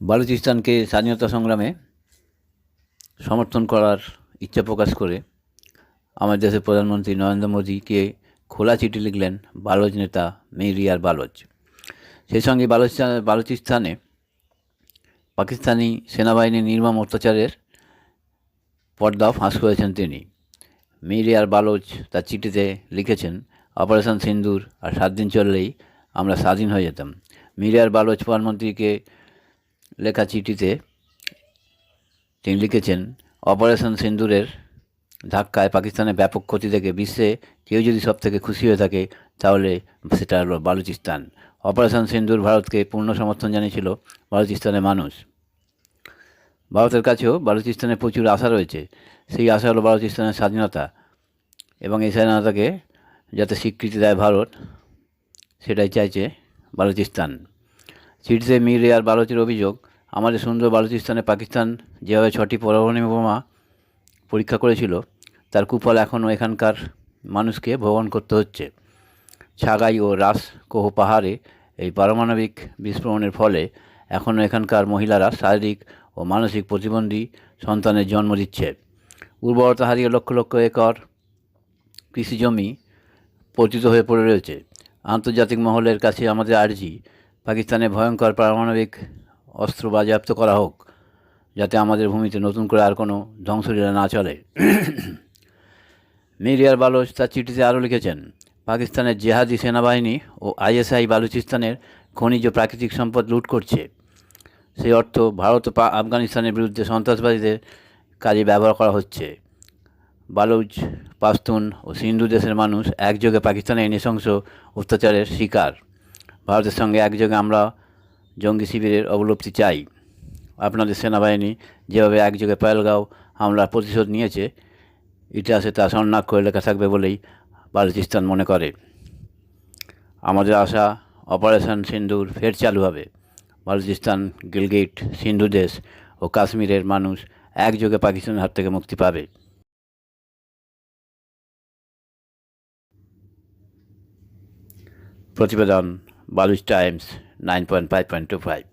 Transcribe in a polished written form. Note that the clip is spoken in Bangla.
বালুচিস্তানকে স্বাধীনতা সংগ্রামে সমর্থন করার ইচ্ছা প্রকাশ করে আমাদের দেশের প্রধানমন্ত্রী নরেন্দ্র মোদীকে খোলা চিঠি লিখলেন বালোচ নেতা মীর ইয়ার বালোচ। সেই সঙ্গে বালুচিস্তানে পাকিস্তানি সেনাবাহিনীর নির্মম অত্যাচারের পর্দাও ফাঁস করেছেন তিনি। মীর ইয়ার বালোচ তার চিঠিতে লিখেছেন, অপারেশন সিন্দুর আর 7 দিন চললেই আমরা স্বাধীন হয়ে যেতাম। মীর ইয়ার বালোচ প্রধানমন্ত্রীকে লেখা চিঠিতে তিনি লিখেছেন, অপারেশন সিন্দুরের ধাক্কায় পাকিস্তানের ব্যাপক ক্ষতি দেখে বিশ্বে কেউ যদি সবথেকে খুশি হয়ে থাকে তাহলে সেটা হলো বালুচিস্তান। অপারেশন সিন্দুর ভারতকে পূর্ণ সমর্থন জানিয়েছিল বালুচিস্তানের মানুষ। ভারতের কাছেও বালুচিস্তানে প্রচুর আশা রয়েছে। সেই আশা হলো বালুচিস্তানের স্বাধীনতা, এবং এই স্বাধীনতাকে যাতে স্বীকৃতি দেয় ভারত, সেটাই চাইছে বালুচিস্তান। চিঠিতে মীর ইয়ার বালোচের অভিযোগ, আমাদের সুন্দর বালুচিস্তানে পাকিস্তান যেভাবে 6টি পরমাণু বোমা পরীক্ষা করেছিল তার কুফল এখনও এখানকার মানুষকে ভোগ করতে হচ্ছে। ছাগাই ও রাসকোহ পাহাড়ে এই পারমাণবিক বিস্ফোরণের ফলে এখনও এখানকার মহিলারা শারীরিক ও মানসিক প্রতিবন্ধী সন্তানের জন্ম দিচ্ছে। উর্বরতা হারিয়ে লক্ষ লক্ষ একর কৃষি জমি পতিত হয়ে পড়ে রয়েছে। আন্তর্জাতিক মহলের কাছে আমাদের আর্জি, পাকিস্তানে ভয়ঙ্কর পারমাণবিক অস্ত্র বাজেয়াপ্ত করা হোক, যাতে আমাদের ভূমিতে নতুন করে আর কোনো ধ্বংসলীলা না চলে। মীর ইয়ার বালোচ তার চিঠিতে আরও লিখেছেন, পাকিস্তানের জেহাদি সেনাবাহিনী ও আইএসআই বালুচিস্তানের খনিজ প্রাকৃতিক সম্পদ লুট করছে। সেই অর্থ ভারত ও আফগানিস্তানের বিরুদ্ধে সন্ত্রাসবাদীদের কাজে ব্যবহার করা হচ্ছে। বালুচ, পাশতুন ও সিন্ধু দেশের মানুষ একযোগে পাকিস্তানের নৃশংস অত্যাচারের শিকার। ভারতের সঙ্গে একযোগে আমরা জঙ্গি শিবিরের অবলুপ্তি চাই। আপনাদের সেনাবাহিনী যেভাবে একযোগে পহেলগাঁও হামলার প্রতিশোধ নিয়েছে, ইতিহাসে তা স্বর্ণাক্ষরে লেখা থাকবে বলেই বালুচিস্তান মনে করে। আমাদের আশা, অপারেশন সিন্দুর ফের চালু হবে। বালুচিস্তান, গিলগিট, সিন্ধু দেশ ও কাশ্মীরের মানুষ একযোগে পাকিস্তানের হাত থেকে মুক্তি পাবে। প্রতিবেদন, বালুচ টাইমস 9.5.25।